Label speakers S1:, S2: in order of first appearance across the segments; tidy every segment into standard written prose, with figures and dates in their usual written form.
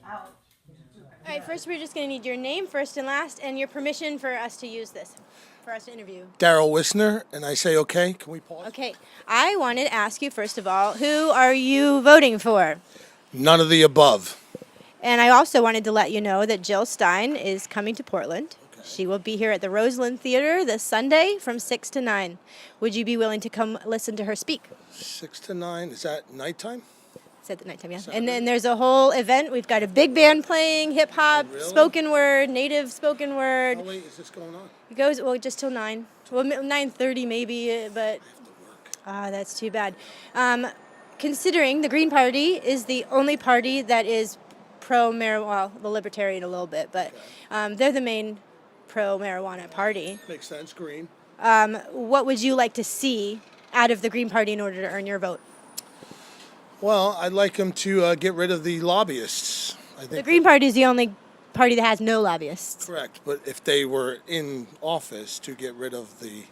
S1: All right, first we're just going to need your name, first and last, and your permission for us to use this, for us to interview.
S2: Daryl Wisner, and I say, okay, can we pause?
S1: Okay, I wanted to ask you, first of all, who are you voting for?
S2: None of the above.
S1: And I also wanted to let you know that Jill Stein is coming to Portland.
S2: Okay.
S1: She will be here at the Roseland Theater this Sunday from 6 to 9. Would you be willing to come listen to her speak?
S2: 6 to 9, is that nighttime?
S1: It's at the nighttime, yeah.
S2: Saturday?
S1: And then there's a whole event. We've got a big band playing, hip hop,
S2: Oh, really?
S1: spoken word, native spoken word.
S2: How late is this going on?
S1: It goes just till 9. Well, 9:30 maybe, but
S2: I have to work.
S1: that's too bad. Considering the Green Party is the only party that is pro-marijuana, well, the Libertarian a little bit, but they're the main pro-marijuana party.
S2: Makes sense, green.
S1: What would you like to see out of the Green Party in order to earn your vote?
S2: Well, I'd like them to get rid of the lobbyists. I think
S1: The Green Party is the only party that has no lobbyists.
S2: correct, but if they were in office to get rid of the,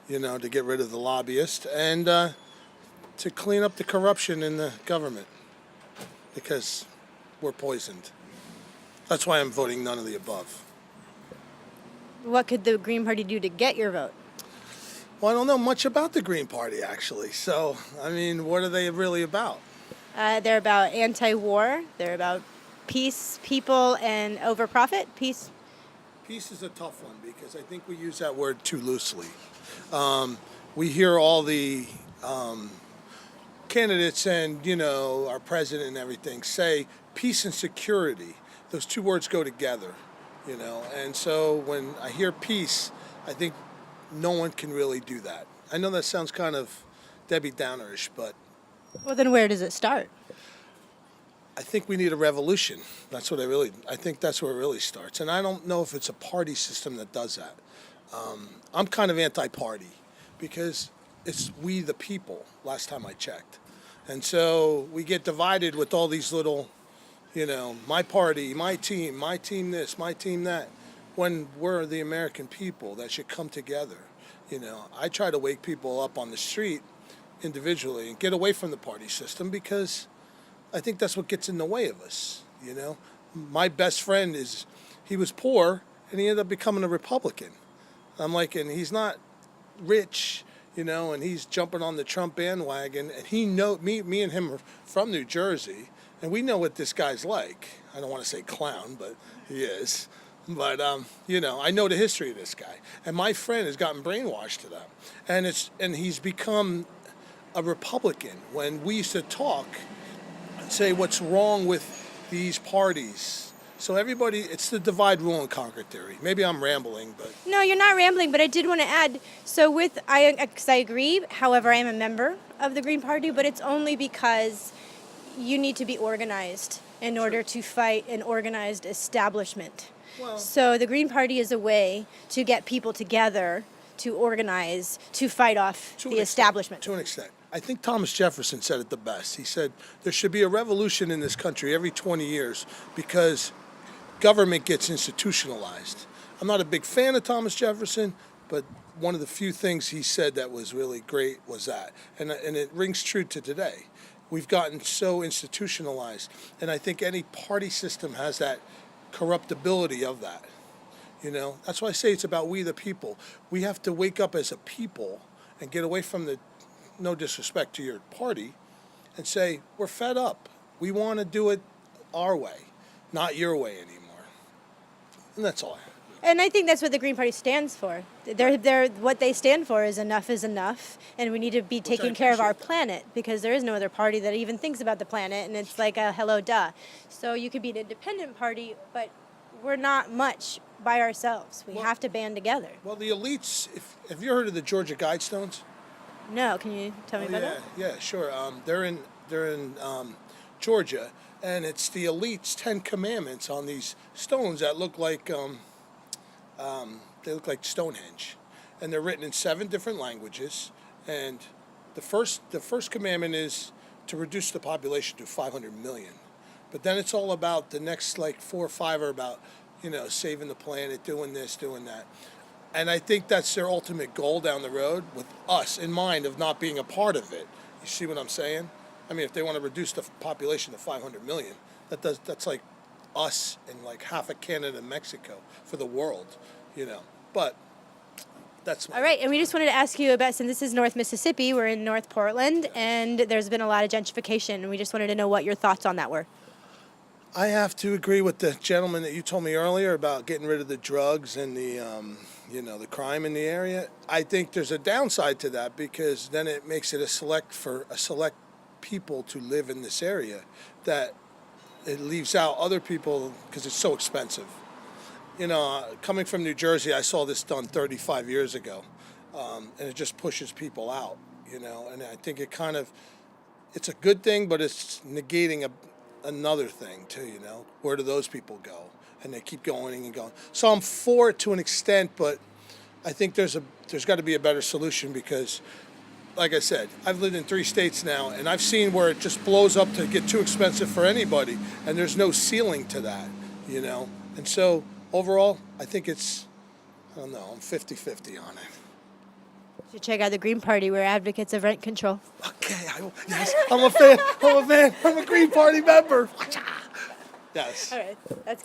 S2: to get rid of the lobbyists and to clean up the corruption in the government, because we're poisoned. That's why I'm voting none of the above.
S1: What could the Green Party do to get your vote?
S2: Well, I don't know much about the Green Party, actually. So, I mean, what are they really about?
S1: They're about anti-war. They're about peace, people, and over profit. Peace.
S2: Peace is a tough one because I think we use that word too loosely. We hear all the candidates and, our president and everything say peace and security. Those two words go together, And so when I hear peace, I think no one can really do that. I know that sounds kind of Debbie Downerish, but
S1: Well, then where does it start?
S2: I think we need a revolution. I think that's where it really starts. And I don't know if it's a party system that does that. I'm kind of anti-party because it's we the people, last time I checked. And so we get divided with all these little, my party, my team this, my team that, when we're the American people that should come together. I try to wake people up on the street individually and get away from the party system because I think that's what gets in the way of us. My best friend he was poor and he ended up becoming a Republican. I'm like, and he's not rich, and he's jumping on the Trump bandwagon. And me and him are from New Jersey, and we know what this guy's like. I don't want to say clown, but he is. But I know the history of this guy, and my friend has gotten brainwashed to that, and he's become a Republican. When we used to talk, say what's wrong with these parties. So everybody, it's the divide, rule, and conquer theory. Maybe I'm rambling, but
S1: No, you're not rambling, but I did want to add. So because I agree. However, I am a member of the Green Party, but it's only because you need to be organized in order to fight an organized establishment.
S2: Well,
S1: So the Green Party is a way to get people together to organize to fight off
S2: to
S1: the
S2: an
S1: establishment.
S2: extent, to an extent. I think Thomas Jefferson said it the best. He said there should be a revolution in this country every 20 years because government gets institutionalized. I'm not a big fan of Thomas Jefferson, but one of the few things he said that was really great was that. And it rings true to today. We've gotten so institutionalized. And I think any party system has that corruptibility of that. That's why I say it's about we the people. We have to wake up as a people and get away from the, no disrespect to your party, and say, we're fed up. We want to do it our way, not your way anymore. And that's all I have.
S1: And I think that's what the Green Party stands for. What they stand for is enough, and we need to be taking care of our
S2: appreciate that.
S1: planet because there is no other party that even thinks about the planet, and it's like a hello, duh. So you could be an independent party, but we're not much by ourselves. We have to band together.
S2: Well, the elites, have you heard of the Georgia Guidestones?
S1: No, can you tell me about
S2: yeah,
S1: that?
S2: yeah, sure. They're in Georgia, and it's the elites' 10 Commandments on these stones that look like they look like Stonehenge, and they're written in 7 different languages. And the first commandment is to reduce the population to 500 million, but then it's all about the next 4 or 5 are about saving the planet, doing this, doing that. And I think that's their ultimate goal down the road, with us in mind of not being a part of it. You see what I'm saying? I mean, if they want to reduce the population to 500 million, That's like us and like half of Canada and Mexico for the world, you know. But that's my
S1: All right, and we just wanted to ask you about, since this is North Mississippi, we're in North Portland, and there's been a lot of gentrification, and we just wanted to know what your thoughts on that were.
S2: I have to agree with the gentleman that you told me earlier about getting rid of the drugs and the, the crime in the area. I think there's a downside to that because then it makes it a select people to live in this area, that it leaves out other people because it's so expensive. Coming from New Jersey, I saw this done 35 years ago, and it just pushes people out. And I think it's a good thing, but it's negating another thing too. Where do those people go? And they keep going and going. So I'm for it to an extent, but I think there's got to be a better solution because, like I said, I've lived in 3 states now, and I've seen where it just blows up to get too expensive for anybody, and there's no ceiling to that. And so overall, I think I don't know, I'm 50-50 on it.
S1: You should check out the Green Party. We're advocates of rent control.
S2: Okay, yes, I'm a fan. I'm a Green Party member. Yes.
S1: All right, that's